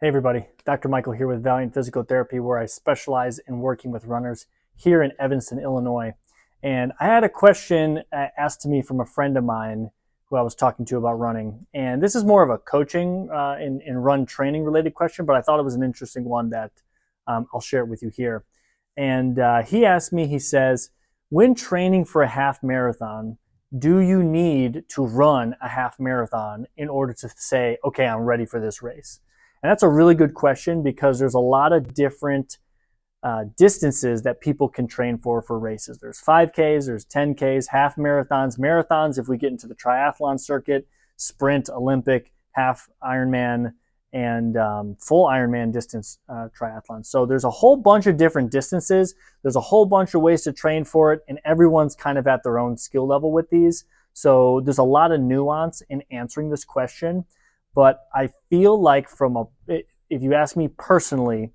Hey everybody, Dr. Michael here with Valiant Physical Therapy, where I specialize in working with runners here in Evanston, Illinois. And I had a question asked to me from a friend of mine who I was talking to about running. And this is more of a coaching and run training related question, but I thought it was an interesting one that I'll share it with you here. And he asked me, he says, when training for a half marathon, do you need to run a half marathon in order to say, okay, I'm ready for this race? And that's a really good question because there's a lot of different distances that people can train for races. There's 5Ks, there's 10Ks, half marathons, marathons if we get into the triathlon circuit, sprint, Olympic, half Ironman, and full Ironman distance triathlon. So there's a whole bunch of different distances. There's a whole bunch of ways to train for it, and everyone's kind of at their own skill level with these. So there's a lot of nuance in answering this question. But I feel like if you ask me personally,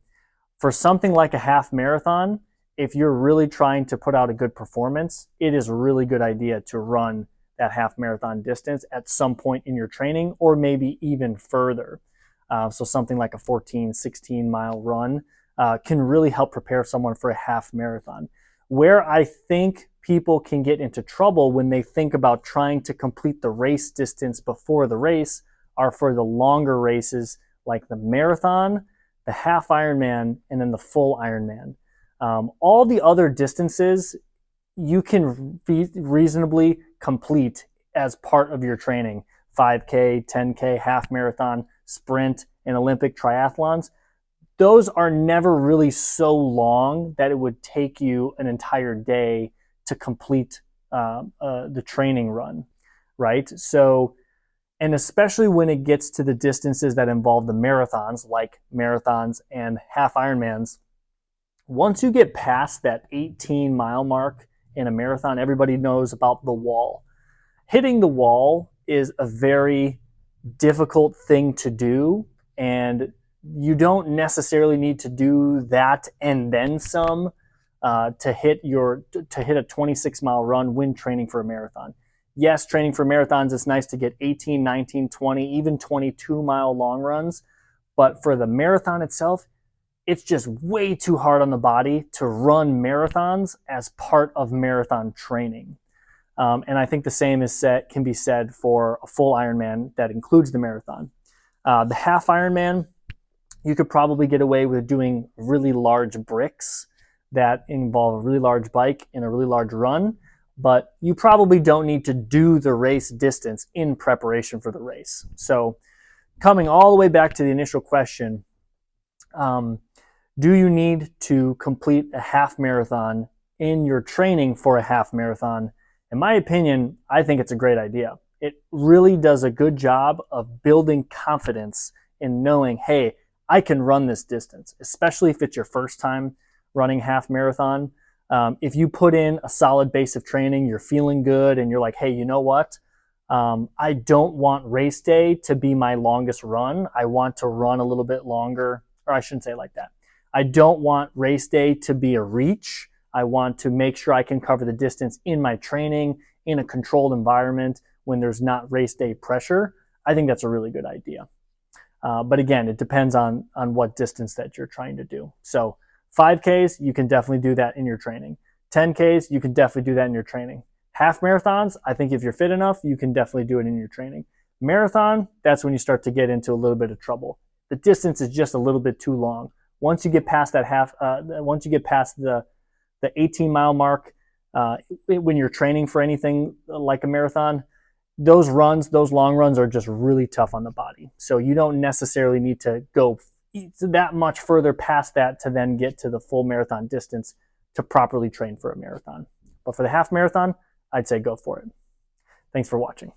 for something like a half marathon, if you're really trying to put out a good performance, it is a really good idea to run that half marathon distance at some point in your training, or maybe even further. So something like a 14, 16 mile run can really help prepare someone for a half marathon. Where I think people can get into trouble when they think about trying to complete the race distance before the race are for the longer races like the marathon, the half Ironman, and then the full Ironman. All the other distances you can reasonably complete as part of your training. 5K, 10K, half marathon, sprint, and Olympic triathlons. Those are never really so long that it would take you an entire day to complete the training run, right? So, and especially when it gets to the distances that involve the marathons, like marathons and half Ironmans, once you get past that 18-mile mark in a marathon, everybody knows about the wall. Hitting the wall is a very difficult thing to do, and you don't necessarily need to do that and then some to hit a 26-mile run when training for a marathon. Yes, training for marathons, it's nice to get 18, 19, 20, even 22-mile long runs. But for the marathon itself, it's just way too hard on the body to run marathons as part of marathon training. And I think the same can be said for a full Ironman that includes the marathon. The half Ironman, you could probably get away with doing really large bricks that involve a really large bike and a really large run. But you probably don't need to do the race distance in preparation for the race. So coming all the way back to the initial question, do you need to complete a half marathon in your training for a half marathon? In my opinion, I think it's a great idea. It really does a good job of building confidence in knowing, hey, I can run this distance, especially if it's your first time running half marathon. If you put in a solid base of training, you're feeling good, and you're like, hey, you know what? I don't want race day to be my longest run. I want to run a little bit longer, or I shouldn't say it like that. I don't want race day to be a reach. I want to make sure I can cover the distance in my training in a controlled environment when there's not race day pressure. I think that's a really good idea. But again, it depends on what distance that you're trying to do. So 5Ks, you can definitely do that in your training. 10Ks, you can definitely do that in your training. Half marathons, I think if you're fit enough, you can definitely do it in your training. Marathon, that's when you start to get into a little bit of trouble. The distance is just a little bit too long. Once you get past that once you get past the 18-mile mark, when you're training for anything like a marathon, those long runs are just really tough on the body. So you don't necessarily need to go that much further past that to then get to the full marathon distance to properly train for a marathon. But for the half marathon, I'd say go for it. Thanks for watching.